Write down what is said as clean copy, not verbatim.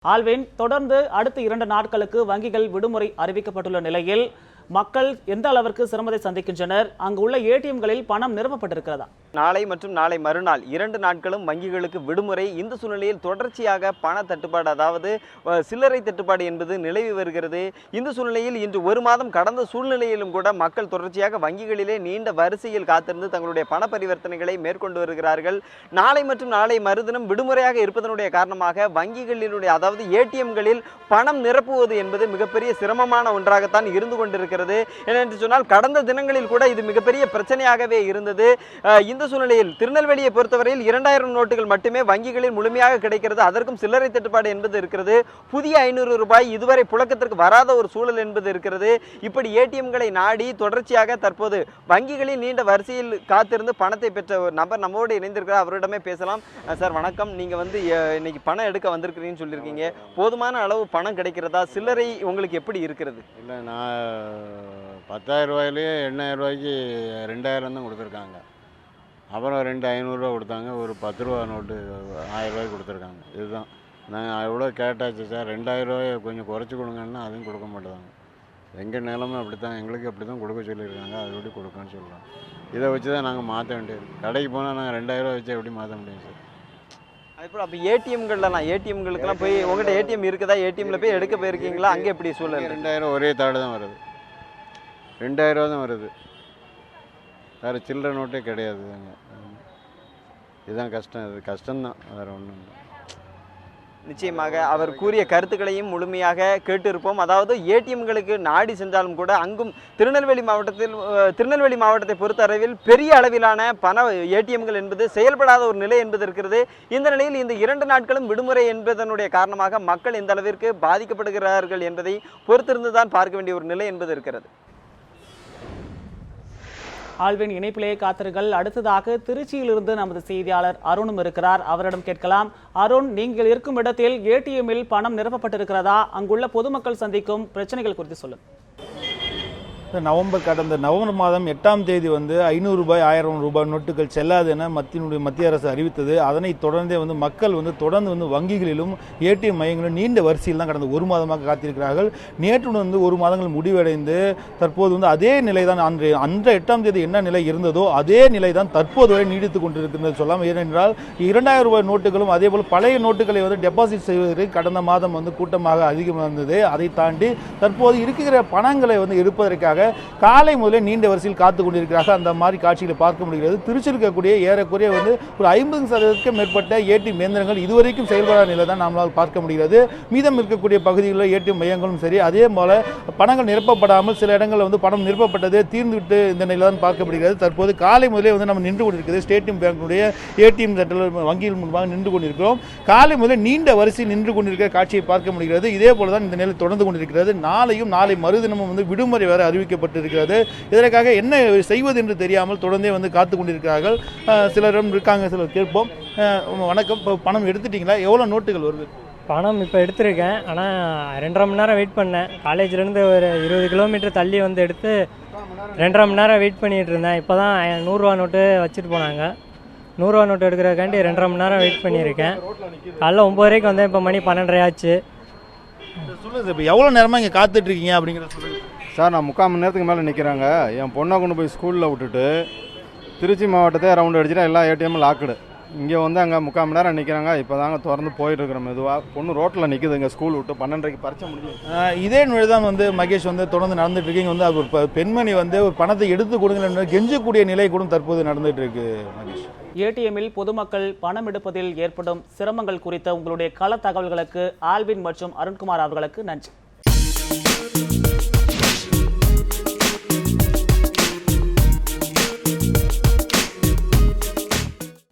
Alvin, தொடர்ந்து அடுத்த 2 நாட்களுக்கு வங்கிகள் விடுமுறை அறிவிக்கப்பட்டுள்ள நிலையில் மக்கள் எந்த அளவிற்கு சிரமத்தை சந்திக்கின்றனர்? அங்கு உள்ள ஏடிஎம்களில் பணம் நிரப்பப்பட்டிருக்கிறதா? நாளை மற்றும் நாளை மறுநாள் 2 நாட்களும் வங்கிகளுக்கு விடுமுறை. இந்த சூழ்நிலையில் தொடர்ச்சியாக பண தட்டுப்பாடு, அதாவது சில்லறை தட்டுப்பாடு என்பது நிலவி வருகிறது. இந்த சூழ்நிலையில் இன்று 1 மாதம் கடந்த சூழ்நிலையிலும் கூட மக்கள் தொடர்ச்சியாக வங்கிகளிலே நீண்ட வரிசையில் காத்திருந்து தங்களுடைய பண பரிவர்த்தனைகளை மேற்கொண்டு வருகிறார்கள். நாளை மற்றும் நாளை மறுதினம் விடுமுறையாக இருப்பதனுடைய காரணமாக வங்கிகளினுடைய, அதாவது ஏடிஎம்களில் பணம் நிரப்புவது என்பது மிகப்பெரிய சிரமமான ஒன்றாகத்தான் இருந்து கொண்டிருக்கிறது. ஏனென்று சொன்னால் கடந்த தினங்களில் கூட இது மிகப்பெரிய பிரச்சனையாகவே இருந்தது. இந்த சூழ்நிலையில் திருநெல்வேலியை பொறுத்தவரையில் 2000 நோட்டுகள் மட்டுமே வங்கிகளில் முழுமையாக கிடைக்கிறது. அதற்கும் சில்லறை தட்டுப்பாடு என்பது இருக்கிறது. புதிய 500 ரூபாய் இதுவரை புழக்கத்திற்கு வராத ஒரு சூழல் என்பது இருக்கிறது. இப்படி ஏடிஎம்களை நாடி தொடர்ச்சியாக தற்போது வங்கிகளில் நீண்ட வரிசையில் காத்திருந்து பணத்தை பெற்ற ஒரு நபர் நம்மோடு இணைந்திருக்கிறார். அவரிடமே பேசலாம். சார் வணக்கம். நீங்க இன்னைக்கு பணம் எடுக்க வந்திருக்கிறீங்கன்னு சொல்லியிருக்கீங்க. போதுமான அளவு பணம் கிடைக்கிறதா? சில்லறை உங்களுக்கு எப்படி இருக்கிறது? இல்லை, நான் 10,000 ரூபாயிலேயே 8,000 ரூபாய்க்கு 2,000 தான் கொடுத்துருக்காங்க. அப்புறம் 2 500 ரூபா கொடுத்தாங்க. ஒரு 10 ரூபா நோட்டு 1000 ரூபாய்க்கு கொடுத்துருக்காங்க. இதுதான் நாங்கள் எவ்வளோ கேட்டாச்சு சார், 2,000 ரூபாயை கொஞ்சம் குறைச்சி கொடுங்கன்னா அதுவும் கொடுக்க மாட்டேதாங்க. எங்கள் நிலமை அப்படி தான், எங்களுக்கு அப்படி தான் கொடுக்க சொல்லியிருக்காங்க. அதை எப்படி கொடுக்கன்னு சொல்கிறோம். இதை வச்சு தான் நாங்கள் மாற்ற வேண்டியது. கடைக்கு போனால் நாங்கள் 2,000 ரூபா வச்சு எப்படி மாற்ற முடியும் சார்? அதுபோல் அப்போ ஏடிஎம்களுக்கெல்லாம் போய் உங்கள்கிட்ட ஏடிஎம் இருக்குதா? ஏடிஎம்மில் போய் எடுக்க போயிருக்கீங்களா? அங்கே எப்படி சூழல்? 2,000 ஒரே தாடு தான் வருது. 2,000 ரூபா தான் வருது. வேறு சில்லறை நோட்டே கிடையாது. இதுதான் கஷ்டம். இது கஷ்டம்தான், வேறு ஒன்றும் இல்லை. நிச்சயமாக அவர் கூறிய கருத்துக்களையும் முழுமையாக கேட்டிருப்போம். அதாவது ஏடிஎம்களுக்கு நாடி சென்றாலும் கூட அங்கும் திருநெல்வேலி மாவட்டத்தை பொறுத்தளவில் பெரிய அளவிலான பண ஏடிஎம்கள் என்பது செயல்படாத ஒரு நிலை என்பது இருக்கிறது. இந்த நிலையில் இந்த 2 நாட்களும் விடுமுறை என்பதனுடைய காரணமாக மக்கள் எந்த அளவிற்கு பாதிக்கப்படுகிறார்கள் என்பதை பொறுத்திருந்துதான் பார்க்க வேண்டிய ஒரு நிலை என்பது இருக்கிறது. ஆல்வின், இணைப்பிலேயே காத்திருங்கள். அடுத்ததாக திருச்சியிலிருந்து நமது செய்தியாளர் அருணும் இருக்கிறார். அவரிடம் கேட்கலாம். அருண், நீங்கள் இருக்கும் இடத்தில் ஏடிஎம்மில் பணம் நிரப்பப்பட்டிருக்கிறதா? அங்குள்ள பொதுமக்கள் சந்திக்கும் பிரச்சனைகள் குறித்து சொல்லுங்கள். கடந்த நவம்பர் மாதம் 8ஆம் தேதி 500 ரூபாய் 1000 ரூபாய் நோட்டுகள் செல்லாது என மத்திய அரசு அறிவித்தது. அதனைத் தொடர்ந்தே மக்கள் தொடர்ந்து வங்கிகளிலும் ஏடிஎம் மையங்களிலும் நீண்ட வரிசையில் தான் கடந்த 1 மாதமாக காத்திருக்கிறார்கள். நேற்று 1 மாதங்கள் முடிவடைந்து தற்போது அதே நிலை தான், அன்று 8ஆம் தேதி என்ன நிலை இருந்ததோ அதே நிலை தான் தற்போது வரை நீடித்துக் கொண்டிருக்கிறது சொல்லலாம். ஏனென்றால் 2000 ரூபாய் நோட்டுகளும் அதே போல் பழைய நோட்டுகளை டெபாசிட் செய்வதற்கு கடந்த மாதம் கூட்டமாக அதிகமாக இருந்தது. அதை தாண்டி தற்போது இருக்கிற பணங்களை எடுப்பதற்காக காலை முதலே நீண்ட வரிசையில் காத்துக் கொண்டிருக்கிறார்கள். அந்த மாதிரி காட்சிகளை பார்க்க முடிகிறது. திருச்சியில் இருக்கக்கூடிய ஏறக்குறைய ஒரு 50% மேற்பட்ட ஏடிஎம் இயந்திரங்கள் இதுவரைக்கும் செயல்படாத நிலை தான் நம்மளால் பார்க்க முடிகிறது. மீதம் இருக்கக்கூடிய பகுதிகளில் ஏடிஎம் மையங்களும் சரி, அதே போல பணங்கள் நிரப்பப்படாமல் சில இடங்களில் பணம் நிரப்பப்பட்டது தீர்ந்துவிட்டு இந்த நிலை தான் பார்க்க முடிகிறது. தற்போது காலை முதலே நம்ம நின்று கொண்டிருக்கிறது ஸ்டேட் பேங்குடைய ஏடிஎம் சென்டர் வங்கியில் முன்பாக நின்று கொண்டிருக்கிறோம். காலை முதலே நீண்ட வரிசையில் நின்று கொண்டிருக்கிற காட்சியை பார்க்க முடிகிறது. இதே போல தான் இந்த நிலை தொடர்ந்து கொண்டிருக்கிறது. நாளை மறுதினமும் விடுமுறை வேறு அறிவிக்கப்பட்டிருக்கிறது. இதற்காக என்ன செய்வது என்று தெரியாமல் தொடர்ந்தே காத்து கொண்டிருக்கிறார்கள். சிலரும் இருக்காங்க, சிலர் கேட்போம். வணக்கம். பணம் எடுத்துட்டீங்களா? எவ்வளோ நோட்டுகள் வருது? பணம் இப்போ எடுத்திருக்கேன். ஆனால் 2.5 மணி நேரம் வெயிட் பண்ணேன். காலேஜ்லேருந்து ஒரு 20 கிலோமீட்டர் தள்ளி எடுத்து 2.5 மணி நேரம் வெயிட் பண்ணிகிட்டு இருந்தேன். இப்போ தான் 100 ரூபா நோட்டு வச்சுட்டு போனாங்க. 100 ரூபா நோட்டு எடுக்கிறக்காண்டி 2.5 மணி நேரம் வெயிட் பண்ணியிருக்கேன். காலைல 9 வரைக்கும் வந்தேன். இப்போ மணி 12:30 ஆச்சு. சொல்லுங்கள், இப்போ எவ்வளோ நேரமாக இங்கே காத்துட்ருக்கீங்க அப்படிங்கிறத சொல்லுங்கள். சார், நான் 3/4 மணி நேரத்துக்கு மேலே நிற்கிறாங்க. என் பொண்ணை கொண்டு போய் ஸ்கூலில் விட்டுட்டு திருச்சி மாவட்டத்தை ரவுண்ட் அடிச்சுட்டு எல்லா ஏடிஎம்மும் லாக்குடு. இங்கே அங்கே 3/4 மணி நேரம் நிற்கிறாங்க. இப்போ தாங்க திறந்து போயிட்டு இருக்கிறோம். மெதுவாக பொண்ணு ரோட்டில் நிற்குது. இங்கே ஸ்கூல் விட்டு 12:30க்கு பரிச்சை முடியும். இதே நிலை தான் மகேஷ் தொடர்ந்து நடந்துட்டு இருக்கீங்க. ஒரு பெண்மணி ஒரு பணத்தை எடுத்து கொடுங்க கெஞ்சக்கூடிய நிலை கூட தற்போது நடந்துட்டு இருக்கு. மகேஷ், ஏடிஎம்மில் பொதுமக்கள் பணம் எடுப்பதில் ஏற்படும் சிரமங்கள் குறித்த உங்களுடைய கள தகவல்களுக்கு ஆல்வின் மற்றும் அருண்குமார் அவர்களுக்கு நன்றி.